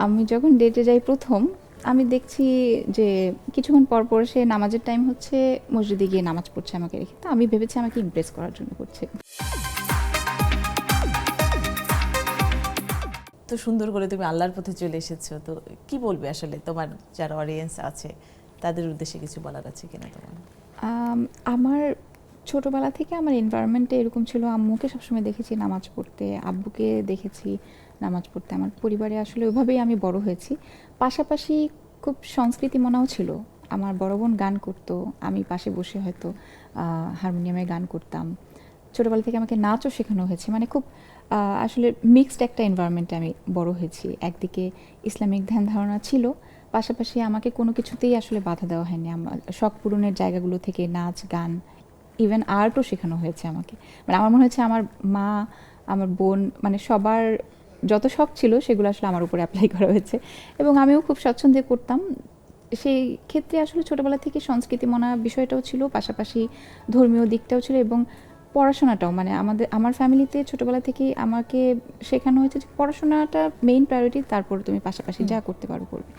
আমি যখন ডেটে যাই প্রথম, আমি দেখছি যে কিছুক্ষণ পর পর সে নামাজের টাইম হচ্ছে, মসজিদে গিয়ে নামাজ পড়ছে আমাকে রেখে। তো আমি ভেবেছি আমাকে ইমপ্রেস করার জন্য করছে। তো সুন্দর করে তুমি আল্লাহর পথে চলে এসেছো, তো কি বলবে আসলে তোমার যারা অডিয়েন্স আছে তাদের উদ্দেশ্যে কিছু বলার আছে কিনা তোমার? আমার ছোটবেলা থেকে আমার এনভায়রনমেন্টে এরকম ছিল, আম্মুকে সবসময় দেখেছি নামাজ পড়তে, আব্বুকে দেখেছি নামাজ পড়তে। আমার পরিবারে আসলে ওইভাবেই আমি বড় হয়েছি। পাশাপাশি খুব সংস্কৃতি মনাও ছিল। আমার বড় বোন গান করতো, আমি পাশে বসে হয়তো হারমোনিয়ামে গান করতাম। ছোটবেলা থেকে আমাকে নাচও শেখানো হয়েছে, মানে খুব আসলে মিক্সড একটা এনভায়রনমেন্টে আমি বড় হয়েছি। একদিকে ইসলামিক ধ্যান ধারণা ছিল, পাশাপাশি আমাকে কোনো কিছুতেই আসলে বাধা দেওয়া হয়নি। আমার শখ পূরণের জায়গাগুলো থেকে নাচ, গান, ইভেন আর্টও শেখানো হয়েছে আমাকে। মানে আমার মনে হচ্ছে আমার মা, আমার বোন, মানে সবার যত শখ ছিল সেগুলো আসলে আমার উপরে অ্যাপ্লাই করা হয়েছে, এবং আমিও খুব স্বচ্ছন্দে করতাম। সেই ক্ষেত্রে আসলে ছোটবেলা থেকে সংস্কৃতি মনা বিষয়টাও ছিল, পাশাপাশি ধর্মীয় দিকটাও ছিল, এবং পড়াশোনাটাও, মানে আমার ফ্যামিলিতে ছোটবেলা থেকেই আমাকে শেখানো হয়েছে যে পড়াশোনাটা মেইন প্রায়োরিটি, তারপর তুমি পাশাপাশি যা করতে পারো করবে।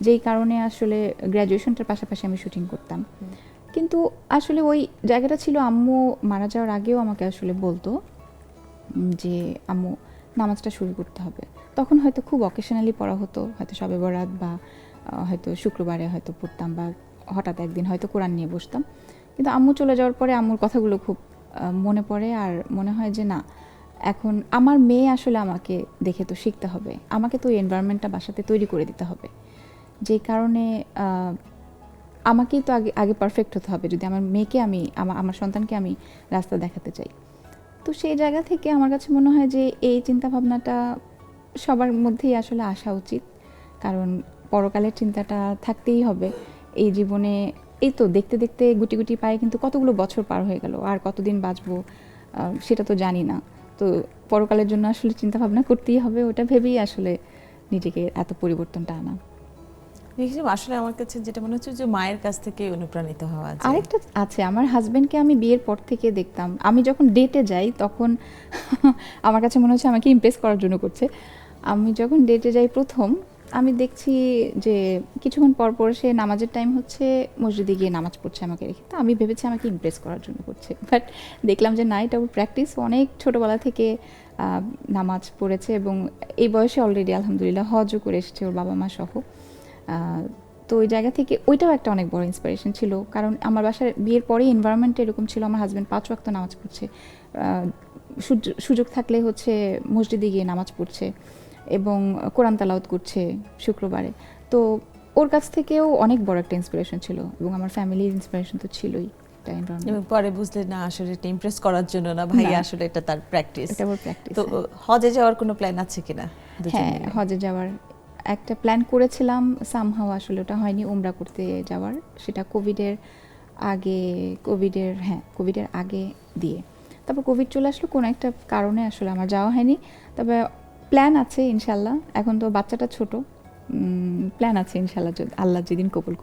যেই কারণে আসলে গ্র্যাজুয়েশনটার পাশাপাশি আমি শুটিং করতাম। কিন্তু আসলে ওই জায়গাটা ছিল, আম্মু মারা যাওয়ার আগেও আমাকে আসলে বলতো যে আম্মু নামাজটা শুরু করতে হবে। তখন হয়তো খুব অকেশনালি পড়া হতো, হয়তো শবে বরাত বা হয়তো শুক্রবারে হয়তো পড়তাম, বা হঠাৎ একদিন হয়তো কোরআন নিয়ে বসতাম। কিন্তু আম্মু চলে যাওয়ার পরে আম্মুর কথাগুলো খুব মনে পড়ে, আর মনে হয় যে না, এখন আমার মেয়ে আসলে আমাকে দেখে তো শিখতে হবে, আমাকে তো ওই এনভায়রনমেন্টটা বাসাতে তৈরি করে দিতে হবে। যেই কারণে আমাকেই তো আগে আগে পারফেক্ট হতে হবে যদি আমার মেয়েকে আমি আমার সন্তানকে আমি রাস্তা দেখাতে চাই। তো সেই জায়গা থেকে আমার কাছে মনে হয় যে এই চিন্তাভাবনাটা সবার মধ্যেই আসলে আসা উচিত, কারণ পরকালের চিন্তাটা থাকতেই হবে এই জীবনে। এই তো দেখতে দেখতে গুটি গুটি পায়ে কিন্তু কতগুলো বছর পার হয়ে গেল, আর কতদিন বাঁচবো সেটা তো জানি না। তো পরকালের জন্য আসলে চিন্তাভাবনা করতেই হবে, ওটা ভেবেই আসলে নিজেকে এত পরিবর্তনটা আনা। আসলে আমার কাছে যেটা মনে হচ্ছে যে মায়ের কাছ থেকে অনুপ্রাণিত হওয়া যায়। আরেকটা আছে, আমার হাজবেন্ডকে আমি বিয়ের পর থেকে দেখতাম, আমি যখন ডেটে যাই তখন আমার কাছে মনে হচ্ছে আমাকে ইমপ্রেস করার জন্য করছে। আমি যখন ডেটে যাই প্রথম, আমি দেখছি যে কিছুক্ষণ পর পর সে নামাজের টাইম হচ্ছে, মসজিদে গিয়ে নামাজ পড়ছে আমাকে রেখে। তো আমি ভেবেছি আমাকে ইমপ্রেস করার জন্য করছে, বাট দেখলাম যে না, এটা ওর প্র্যাকটিস, অনেক ছোটোবেলা থেকে নামাজ পড়েছে, এবং এই বয়সে অলরেডি আলহামদুলিল্লাহ হজও করে এসেছে ওর বাবা মা সহ। তো ওই জায়গা থেকে ওইটাও একটা অনেক বড় ইন্সপিরেশন ছিল, কারণ আমার বাসার বিয়ের পরেই এনভায়রনমেন্ট এরকম ছিল, আমার হাজব্যান্ড 5 ওয়াক্ত নামাজ পড়ছে, সুযোগ থাকলে হচ্ছে মসজিদে গিয়ে নামাজ পড়ছে, এবং কোরআন তালাওয়াত করছে শুক্রবারে। তো ওর কাছ থেকেও অনেক বড় একটা ইন্সপিরেশন ছিল, এবং আমার ফ্যামিলির ইন্সপিরেশন তো ছিলই। এবং পরে বুঝলে না, আসলে এটা ইমপ্রেস করার জন্য না ভাই, আসলে এটা তার প্র্যাকটিস। এটা ওর প্র্যাকটিস। তো হজে যাওয়ার কোনো প্ল্যান আছে কিনা? হ্যাঁ, হজে যাওয়ার একটা প্ল্যান করেছিলাম, সামহাও আসলে ওটা হয়নি, উমরা করতে যাওয়ার, সেটা কোভিডের আগে দিয়ে। তারপর কোভিড চলে আসলো, কোনো একটা কারণে আসলে আমার যাওয়া হয়নি। তবে প্ল্যান আছে ইনশাল্লাহ, এখন তো বাচ্চাটা ছোট, প্ল্যান আছে ইনশাল্লাহ, আল্লাহ যেদিন কবুল করবে।